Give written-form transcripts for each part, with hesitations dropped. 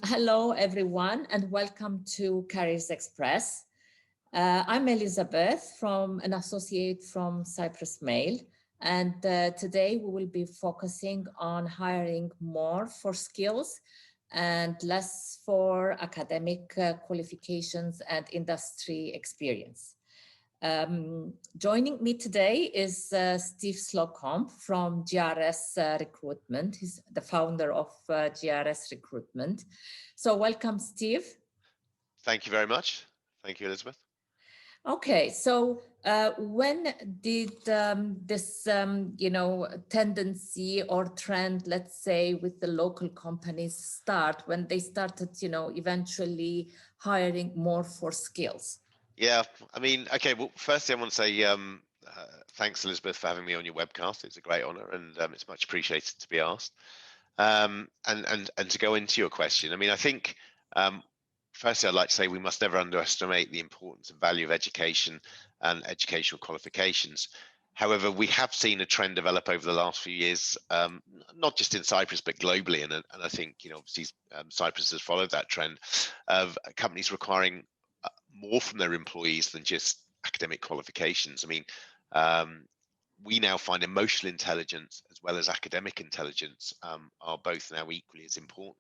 Hello, everyone, and welcome to Careers Express. I'm Elisabeth, from an associate from Cyprus Mail, and today we will be focusing on hiring more for skills and less for academic qualifications and industry experience. Joining me today is Steve Slocombe from GRS Recruitment. He's the founder of GRS Recruitment. So welcome, Steve. Thank you very much. Thank you, Elizabeth. Okay, so when did this tendency or trend, let's say, with the local companies start, when they started, eventually hiring more for skills? Yeah, okay. Well, firstly, I want to say thanks, Elizabeth, for having me on your webcast. It's a great honor, and it's much appreciated to be asked. And to go into your question, I think firstly, I'd like to say we must never underestimate the importance and value of education and educational qualifications. However, we have seen a trend develop over the last few years, not just in Cyprus, but globally. And I think, obviously Cyprus has followed that trend of companies requiring more from their employees than just academic qualifications. We now find emotional intelligence as well as academic intelligence are both now equally as important.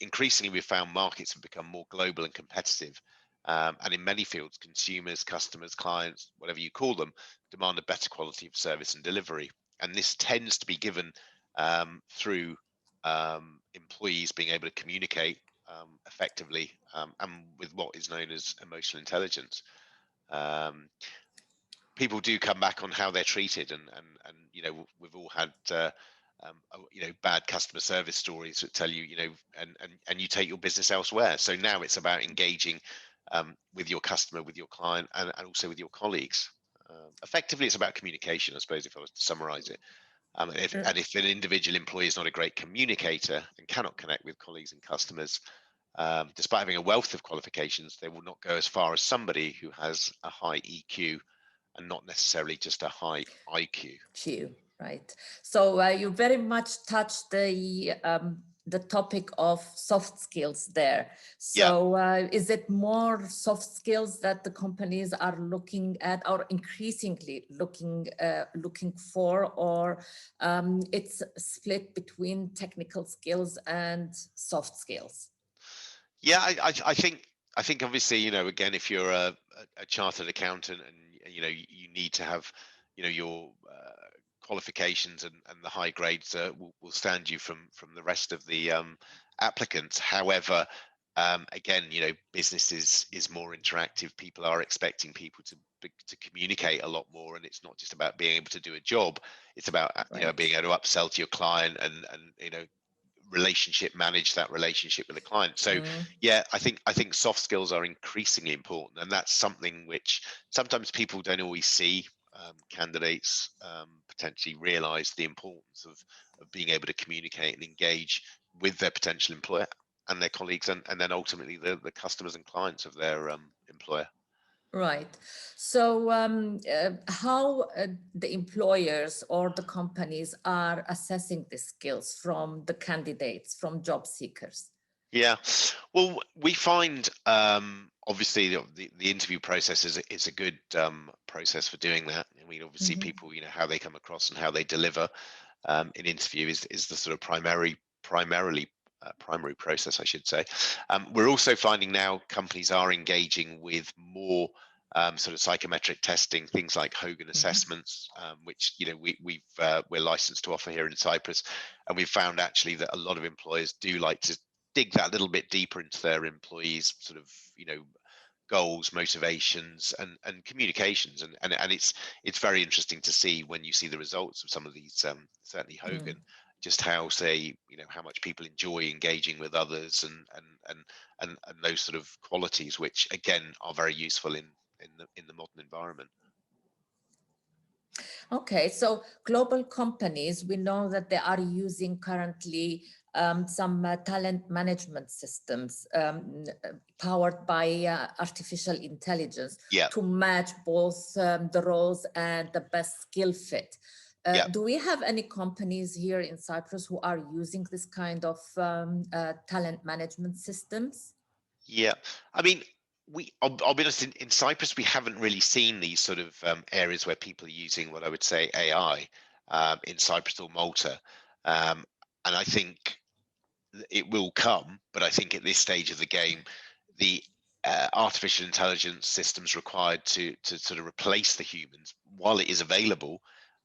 Increasingly, we've found markets have become more global and competitive. And in many fields, consumers, customers, clients, whatever you call them, demand a better quality of service and delivery. And this tends to be given through employees being able to communicate effectively and with what is known as emotional intelligence. People do come back on how they're treated, and we've all had bad customer service stories that tell you, and you take your business elsewhere. So now it's about engaging with your customer, with your client, and also with your colleagues. Effectively, it's about communication, I suppose, if I was to summarize it. And if an individual employee is not a great communicator and cannot connect with colleagues and customers, despite having a wealth of qualifications, they will not go as far as somebody who has a high EQ and not necessarily just a high IQ. Right. So you very much touched the topic of soft skills there. So is it more soft skills that the companies are looking at, or increasingly looking for, or it's split between technical skills and soft skills? Yeah, I think obviously, again, if you're a chartered accountant and you need to have your qualifications and the high grades will stand you from the rest of the applicants. However, again, business is more interactive. People are expecting people to communicate a lot more, and it's not just about being able to do a job. It's about being able to upsell to your client and manage that relationship with the client. So yeah, I think soft skills are increasingly important, and that's something which sometimes people don't always see. Candidates potentially realize the importance of being able to communicate and engage with their potential employer and their colleagues, and then ultimately the customers and clients of their employer. Right. So how the employers or the companies are assessing the skills from the candidates, from job seekers? Yeah, well, we find obviously the interview process is a good process for doing that. Obviously people, how they come across and how they deliver in interview is the sort of primary process, I should say. We're also finding now companies are engaging with more sort of psychometric testing, things like Hogan assessments, which we're licensed to offer here in Cyprus, and we've found actually that a lot of employers do like to dig that little bit deeper into their employees' sort of goals, motivations, and communications, and it's very interesting to see when you see the results of some of these, certainly Hogan, just how how much people enjoy engaging with others and those sort of qualities, which again are very useful in the modern environment. Okay, so global companies, we know that they are using currently some talent management systems powered by artificial intelligence to match both the roles and the best skill fit. Yeah. Do we have any companies here in Cyprus who are using this kind of talent management systems? Yeah, I mean, I'll be honest. In Cyprus, we haven't really seen these sort of areas where people are using what I would say AI in Cyprus or Malta, um, and I think it will come. But I think at this stage of the game, the artificial intelligence systems required to sort of replace the humans, while it is available,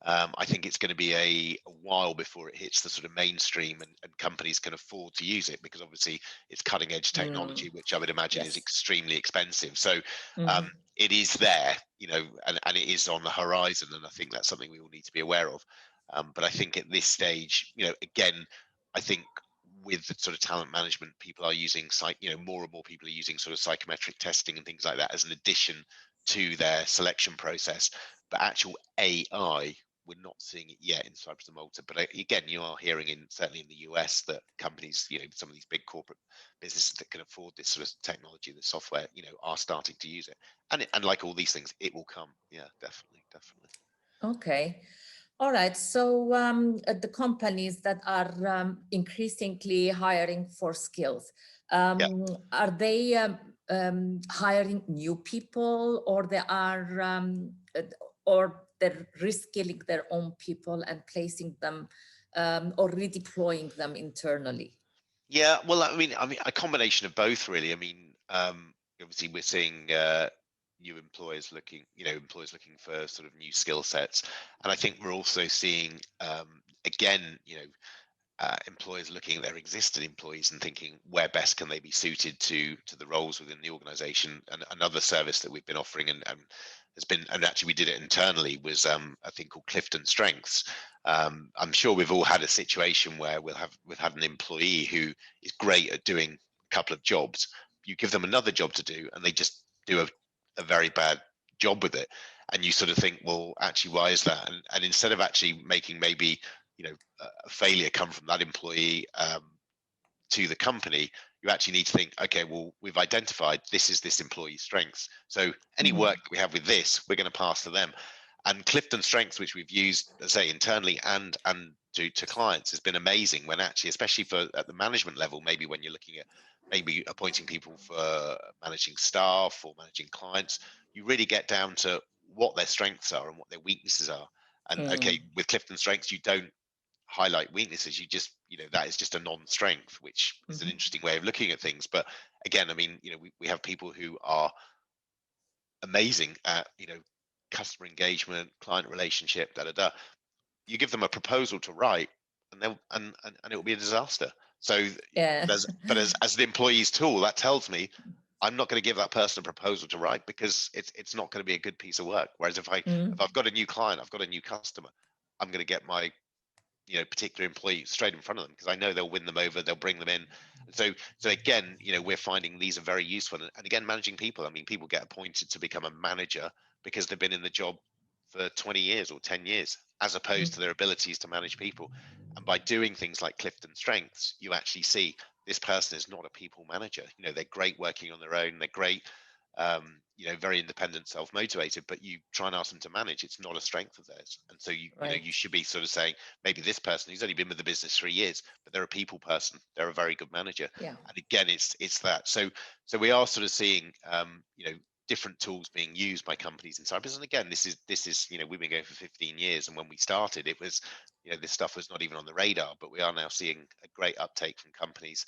I think it's going to be a while before it hits the sort of mainstream and companies can afford to use it, because obviously it's cutting edge Mm, technology, which I would imagine is yes. extremely expensive. So Mhm. it is there, and it is on the horizon, and I think that's something we all need to be aware of. But I think at this stage, again, I think with the sort of talent management, people are using more and more people are using sort of psychometric testing and things like that as an addition to their selection process. But actual AI, we're not seeing it yet in Cyprus and Malta. But again, you are hearing certainly in the US that companies, some of these big corporate businesses that can afford this sort of technology, the software, are starting to use it. And like all these things, it will come. Yeah, definitely, definitely. Okay. All right. So the companies that are increasingly hiring for skills, Yeah. are they hiring new people, or they are, or they're reskilling their own people and placing them or redeploying them internally? Yeah, well, I mean, a combination of both, really. I mean, obviously, we're seeing new employers looking for sort of new skill sets, and I think we're also seeing, again, employers looking at their existing employees and thinking where best can they be suited to the roles within the organization. And another service that we've been offering and has been, and actually we did it internally, was a thing called Clifton Strengths. I'm sure we've all had a situation where we've had an employee who is great at doing a couple of jobs. You give them another job to do and they just do a very bad job with it, and you sort of think, well, actually, why is that? And instead of actually making maybe a failure come from that employee to the company, you actually need to think, okay, well, we've identified this employee's strengths, so any Mhm. work that we have with this, we're going to pass to them. And Clifton Strengths, which we've used, say, internally and to clients, has been amazing, when actually, especially for at the management level, maybe when you're looking at maybe appointing people for managing staff or managing clients, you really get down to what their strengths are and what their weaknesses are. And okay, Mm. with Clifton Strengths, you don't highlight weaknesses. You just, that is just a non-strength, which is an Mhm. interesting way of looking at things. But again, I mean, we have people who are amazing at, customer engagement, client relationship, da da da. You give them a proposal to write, and they'll and it will be a disaster. So, Yeah. but as the employee's tool, that tells me I'm not going to give that person a proposal to write, because it's not going to be a good piece of work. Whereas if Mm. I've got a new client, I've got a new customer, I'm going to get my particular employee straight in front of them, because I know they'll win them over, they'll bring them in. And so again, we're finding these are very useful. And again, managing people, I mean, people get appointed to become a manager because they've been in the job for 20 years or 10 years, as opposed to their abilities to manage people. And by doing things like Clifton Strengths, you actually see this person is not a people manager. They're great working on their own, they're great, very independent, self-motivated, but you try and ask them to manage, it's not a strength of theirs. And so you Right. should be sort of saying, maybe this person who's only been with the business 3 years, but they're a people person, they're a very good manager. Yeah. And again, it's that. So we are sort of seeing, different tools being used by companies in Cyprus. And again, this is we've been going for 15 years, and when we started, it was, this stuff was not even on the radar, but we are now seeing a great uptake from companies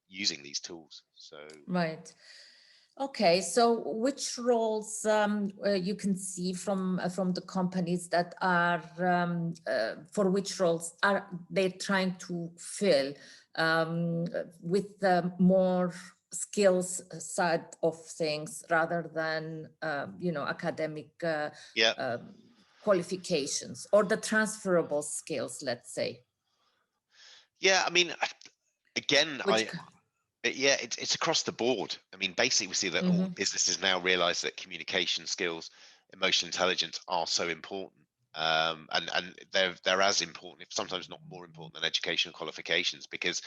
using these tools. So Right. Okay, so which roles you can see from the companies that are for which roles are they trying to fill with the more skills side of things rather than academic yeah. um, qualifications or the transferable skills, let's say. Yeah, I mean, again, Which? yeah, it's across the board. I mean, basically, we see that all Mm-hmm, businesses now realize that communication skills, emotional intelligence are so important, and they're as important, if sometimes not more important, than educational qualifications. Because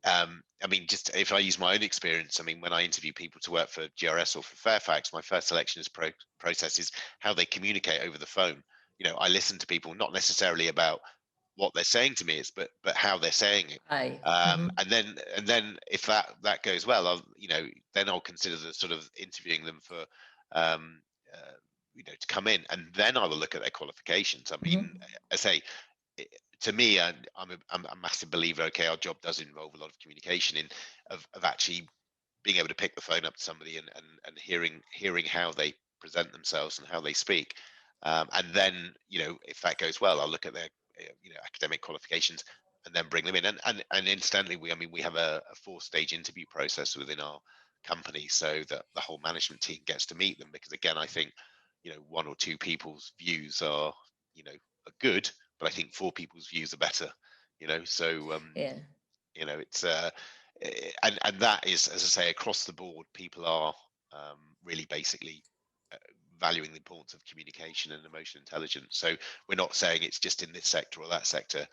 I mean, just if I use my own experience, I mean, when I interview people to work for GRS or for Fairfax, my first selection process is how they communicate over the phone. I listen to people, not necessarily about what they're saying to me, but how they're saying it. I. And then if that goes well, then I'll consider the sort of interviewing them for, um, to come in, and then I will look at their qualifications. I mean, I say, to me, I'm a massive believer. Okay, our job does involve a lot of communication of actually being able to pick the phone up to somebody and hearing how they present themselves and how they speak. And then, if that goes well, I'll look at their academic qualifications and then bring them in. And incidentally, we have a 4-stage interview process within our company, so that the whole management team gets to meet them, because again, I think, one or two people's views are good, but I think 4 people's views are better. So Yeah. it's and that is, as I say, across the board, people are really basically valuing the importance of communication and emotional intelligence. So we're not saying it's just in this sector or that sector.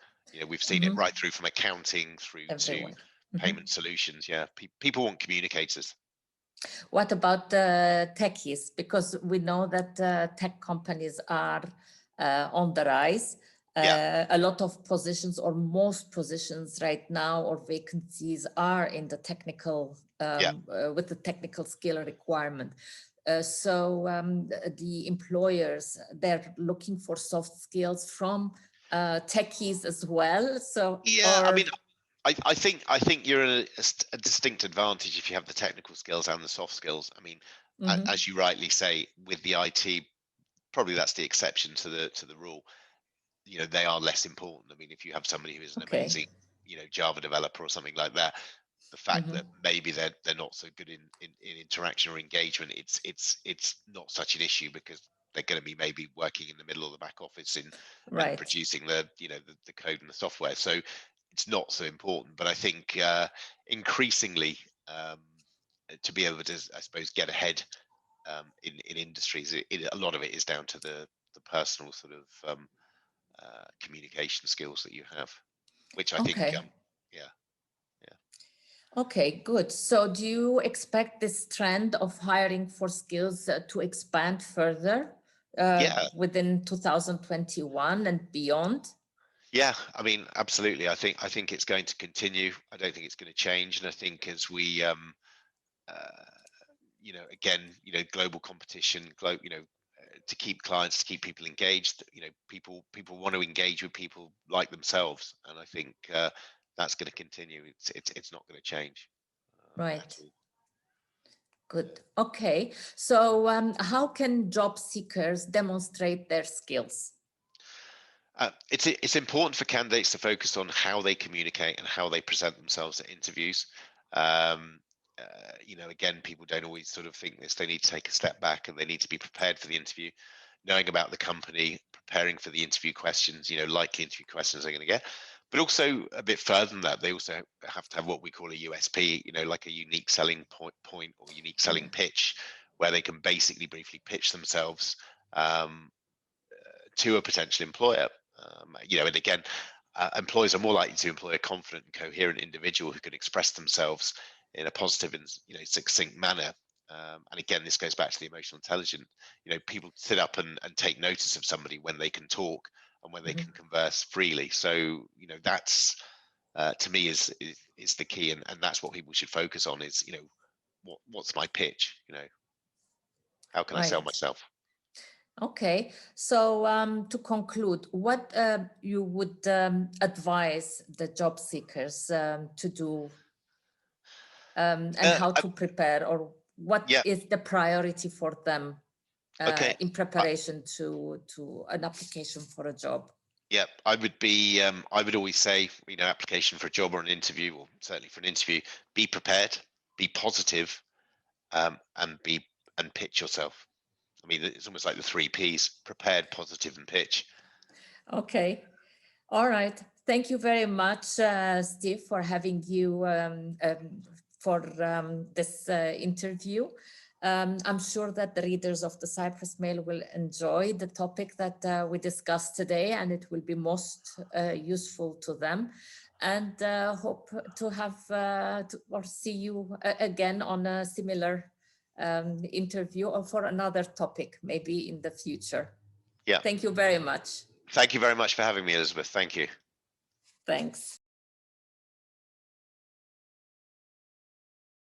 We've seen it right through from accounting through to Everyone. payment solutions. Yeah, people want communicators. What about the techies? Because we know that tech companies are on the rise. A lot of positions, or most positions right now, or vacancies, are in the technical, with the technical skill requirement. So the employers, they're looking for soft skills from techies as well. So I mean, I think you're in a distinct advantage if you have the technical skills and the soft skills. I mean, as you rightly say, with the IT, probably that's the exception to the rule. They are less important. I mean, if you have somebody who is an amazing, Java developer or something like that, the fact that maybe they're not so good in interaction or engagement, it's not such an issue, because they're going to be maybe working in the middle of the back office and producing the code and the software. So it's not so important. But I think increasingly, to be able to, I suppose, get ahead in industries, a lot of it is down to the personal sort of communication skills that you have, which I think, yeah. Okay, good. So do you expect this trend of hiring for skills to expand further within 2021 and beyond? Yeah, I mean, absolutely. I think it's going to continue. I don't think it's going to change. And I think as we, again, global competition, to keep clients, to keep people engaged, people want to engage with people like themselves, and I think that's going to continue. It's not going to change at all. Good. Okay. So how can job seekers demonstrate their skills? It's important for candidates to focus on how they communicate and how they present themselves at interviews. Um, Again, people don't always sort of think this. They need to take a step back and they need to be prepared for the interview, knowing about the company, preparing for the interview questions, likely interview questions they're going to get. But also a bit further than that, they also have to have what we call a USP, like a unique selling point or unique selling pitch, where they can basically briefly pitch themselves to a potential employer. And again, employers are more likely to employ a confident and coherent individual who can express themselves in a positive and succinct manner. And again, this goes back to the emotional intelligence. People sit up and take notice of somebody when they can talk and when they can converse freely. So that's to me is the key, and that's what people should focus on. Is what's my pitch? How can I sell myself? Okay, so to conclude, what you would advise the job seekers to do, and how to prepare, or what is the priority for them in preparation to an application for a job? Yeah, I would always say, application for a job or an interview, or certainly for an interview, be prepared, be positive, and pitch yourself. I mean, it's almost like the 3 Ps: prepared, positive, and pitch. Okay. All right. Thank you very much, Steve, for having you for this interview. I'm sure that the readers of the Cyprus Mail will enjoy the topic that we discussed today, and it will be most useful to them. And hope to have or see you again on a similar interview, or for another topic, maybe in the future. Yeah. Thank you very much. Thank you very much for having me, Elisabeth. Thank you. Thanks.